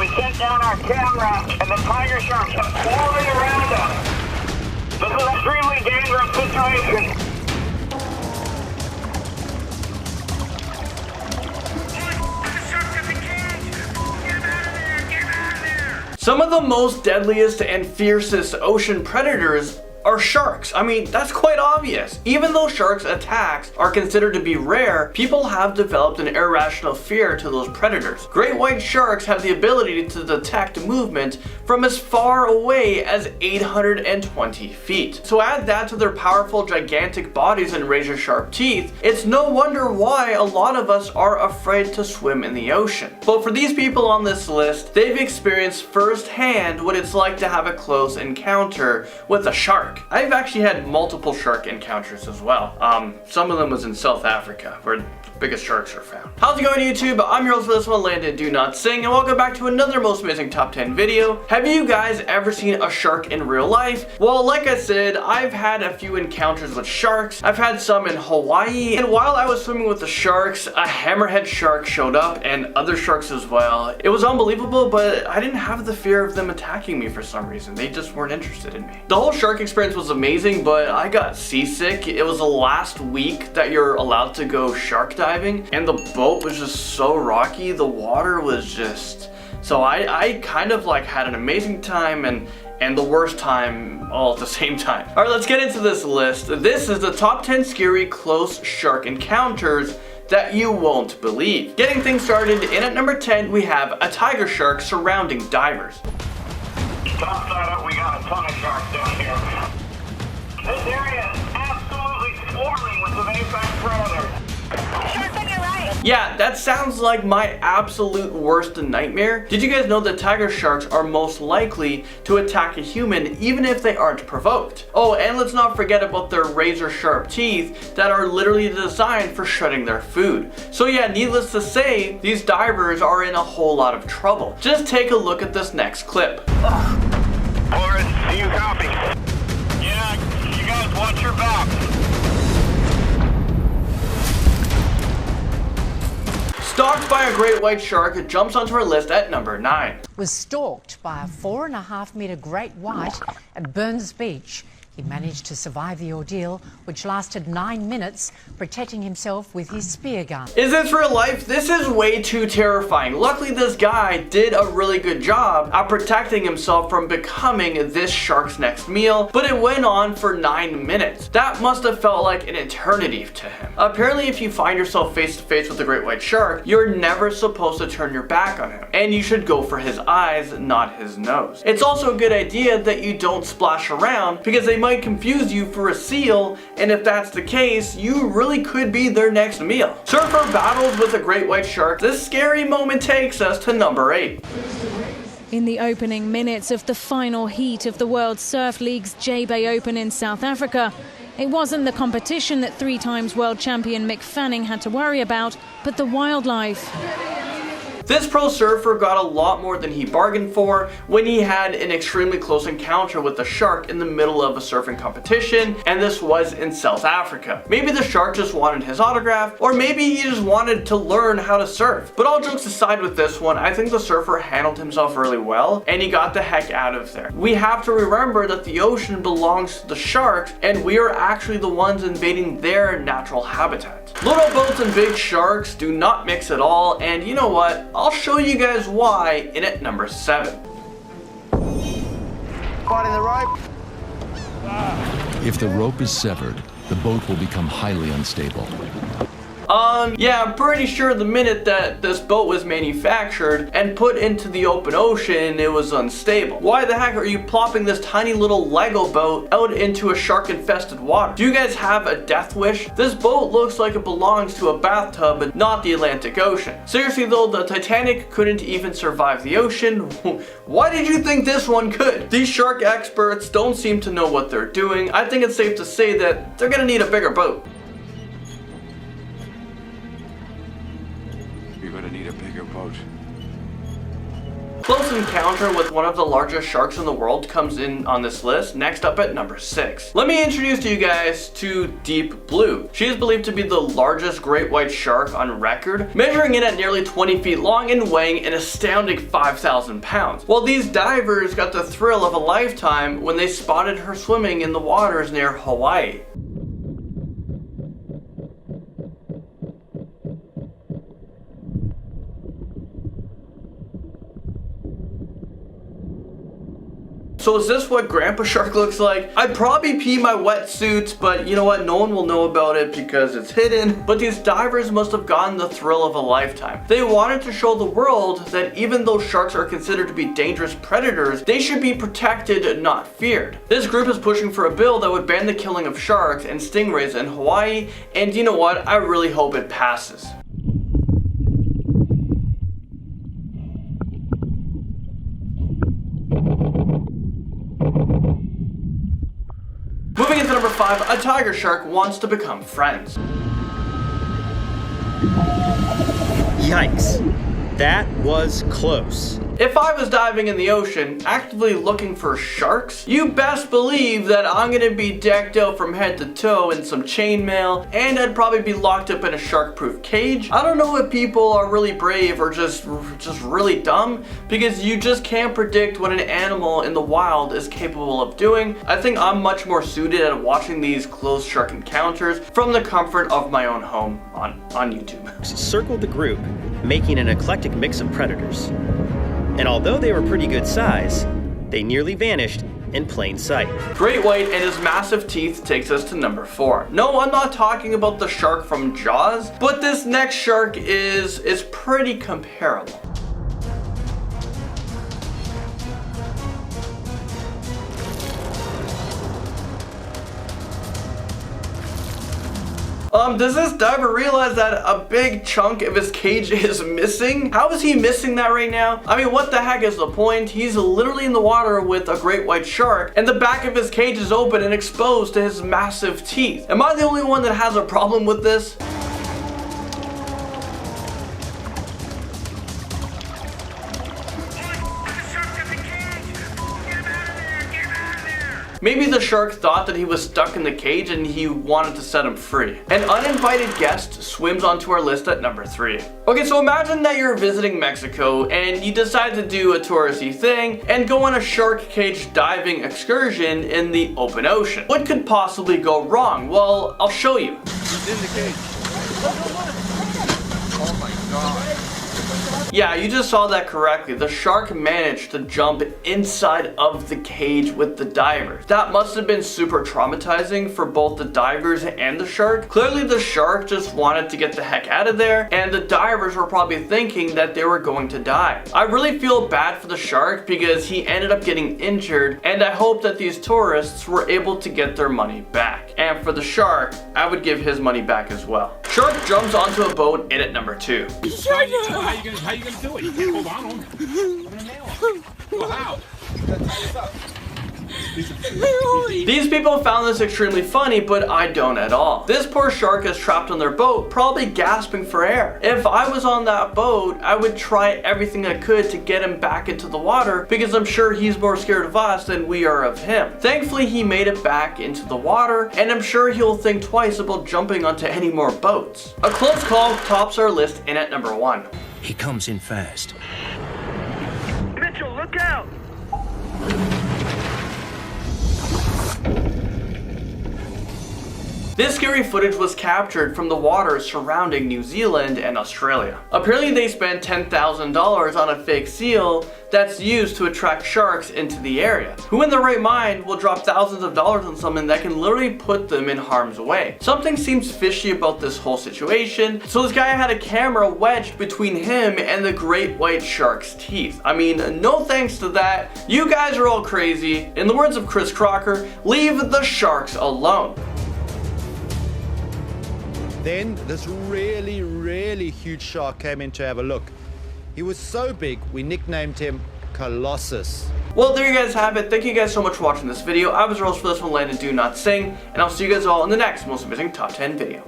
We sent down our camera, and the tiger sharks are pouring around us. This is an extremely dangerous situation. Some of the most deadliest and fiercest ocean predators are sharks. I mean, that's quite obvious. Even though sharks' attacks are considered to be rare, people have developed an irrational fear to those predators. Great white sharks have the ability to detect movement from as far away as 820 feet. So add that to their powerful, gigantic bodies and razor-sharp teeth, it's no wonder why a lot of us are afraid to swim in the ocean. But for these people on this list, they've experienced firsthand what it's like to have a close encounter with a shark. I've actually had multiple shark encounters as well. Some of them was in South Africa, where the biggest sharks are found. How's it going, YouTube? I'm your host for this one, Landon Do Not Sing, and welcome back to another Most Amazing Top 10 video. Have you guys ever seen a shark in real life? Well, like I said, I've had a few encounters with sharks. I've had some in Hawaii, and while I was swimming with the sharks, a hammerhead shark showed up, and other sharks as well. It was unbelievable, but I didn't have the fear of them attacking me for some reason. They just weren't interested in me. The whole shark experience was amazing, but I got seasick. It was the last week that you're allowed to go shark diving, and the boat was just so rocky. The water was just... So I kind of like had an amazing time and the worst time all at the same time. Alright, let's get into this list. This is the top 10 scary close shark encounters that you won't believe. Getting things started, in at number 10, we have a tiger shark surrounding divers. Top side up, we got a ton of sharks down here. This area is absolutely swarming with the apex predators. Sharks on your right. Yeah, that sounds like my absolute worst nightmare. Did you guys know that tiger sharks are most likely to attack a human even if they aren't provoked? Oh, and let's not forget about their razor sharp teeth that are literally designed for shredding their food. So yeah, needless to say, these divers are in a whole lot of trouble. Just take a look at this next clip. Boris, do you copy? Yeah, you guys watch your back. Stalked by a great white shark, it jumps onto our list at number 9. Was stalked by a 4.5-metre great white at Burns Beach. He managed to survive the ordeal, which lasted 9 minutes, protecting himself with his spear gun. Is this real life? This is way too terrifying. Luckily, this guy did a really good job at protecting himself from becoming this shark's next meal, but it went on for 9 minutes. That must have felt like an eternity to him. Apparently, if you find yourself face to face with a great white shark, you're never supposed to turn your back on him, and you should go for his eyes, not his nose. It's also a good idea that you don't splash around, because they might confuse you for a seal, and if that's the case, you really could be their next meal. Surfer battles with a great white shark. This scary moment takes us to number 8. In the opening minutes of the final heat of the World Surf League's J-Bay Open in South Africa, it wasn't the competition that 3-time world champion Mick Fanning had to worry about, but the wildlife. This pro surfer got a lot more than he bargained for when he had an extremely close encounter with a shark in the middle of a surfing competition, and this was in South Africa. Maybe the shark just wanted his autograph, or maybe he just wanted to learn how to surf. But all jokes aside with this one, I think the surfer handled himself really well, and he got the heck out of there. We have to remember that the ocean belongs to the sharks, and we are actually the ones invading their natural habitat. Little boats and big sharks do not mix at all, and you know what? I'll show you guys why in at number 7. Caught in the rope. If the rope is severed, the boat will become highly unstable. Yeah, I'm pretty sure the minute that this boat was manufactured and put into the open ocean, it was unstable. Why the heck are you plopping this tiny little Lego boat out into a shark-infested water? Do you guys have a death wish? This boat looks like it belongs to a bathtub and not the Atlantic Ocean. Seriously though, the Titanic couldn't even survive the ocean. Why did you think this one could? These shark experts don't seem to know what they're doing. I think it's safe to say that they're gonna need a bigger boat. You're gonna need a bigger boat. Close encounter with one of the largest sharks in the world comes in on this list, next up at number 6. Let me introduce to you guys to Deep Blue. She is believed to be the largest great white shark on record, measuring in at nearly 20 feet long and weighing an astounding 5,000 pounds. Well, these divers got the thrill of a lifetime when they spotted her swimming in the waters near Hawaii. So is this what Grandpa Shark looks like? I'd probably pee my wetsuits, but you know what? No one will know about it because it's hidden. But these divers must have gotten the thrill of a lifetime. They wanted to show the world that even though sharks are considered to be dangerous predators, they should be protected and not feared. This group is pushing for a bill that would ban the killing of sharks and stingrays in Hawaii, and you know what? I really hope it passes. Moving into number 5, a tiger shark wants to become friends. Yikes. That was close. If I was diving in the ocean, actively looking for sharks, you best believe that I'm gonna be decked out from head to toe in some chainmail, and I'd probably be locked up in a shark-proof cage. I don't know if people are really brave or just really dumb, because you just can't predict what an animal in the wild is capable of doing. I think I'm much more suited at watching these close shark encounters from the comfort of my own home on YouTube. Circled the group, making an eclectic mix of predators. And although they were pretty good size, they nearly vanished in plain sight. Great white and his massive teeth takes us to number 4. No, I'm not talking about the shark from Jaws, but this next shark is pretty comparable. Does this diver realize that a big chunk of his cage is missing? How is he missing that right now? I mean, what the heck is the point? He's literally in the water with a great white shark, and the back of his cage is open and exposed to his massive teeth. Am I the only one that has a problem with this? Maybe the shark thought that he was stuck in the cage and he wanted to set him free. An uninvited guest swims onto our list at number 3. Okay, so imagine that you're visiting Mexico and you decide to do a touristy thing and go on a shark cage diving excursion in the open ocean. What could possibly go wrong? Well, I'll show you. He's in the cage. Oh my god. Yeah, you just saw that correctly. The shark managed to jump inside of the cage with the divers. That must have been super traumatizing for both the divers and the shark. Clearly the shark just wanted to get the heck out of there, and the divers were probably thinking that they were going to die. I really feel bad for the shark because he ended up getting injured, and I hope that these tourists were able to get their money back. And for the shark, I would give his money back as well. Shark jumps onto a boat in at number 2. How you gonna do it? You can't hold on to him. I'm gonna nail him. Well, how? These people found this extremely funny, but I don't at all. This poor shark is trapped on their boat, probably gasping for air. If I was on that boat, I would try everything I could to get him back into the water because I'm sure he's more scared of us than we are of him. Thankfully, he made it back into the water, and I'm sure he'll think twice about jumping onto any more boats. A close call tops our list in at number 1. He comes in fast. Mitchell, look out! This scary footage was captured from the waters surrounding New Zealand and Australia. Apparently they spent $10,000 on a fake seal that's used to attract sharks into the area. Who in their right mind will drop thousands of dollars on something that can literally put them in harm's way? Something seems fishy about this whole situation, so this guy had a camera wedged between him and the great white shark's teeth. I mean, no thanks to that. You guys are all crazy. In the words of Chris Crocker, leave the sharks alone. Then this really huge shark came in to have a look. He was so big, we nicknamed him Colossus. Well, there you guys have it. Thank you guys so much for watching this video. I was your host for this one, Landon Do Not Sing, and I'll see you guys all in the next most amazing top 10 video.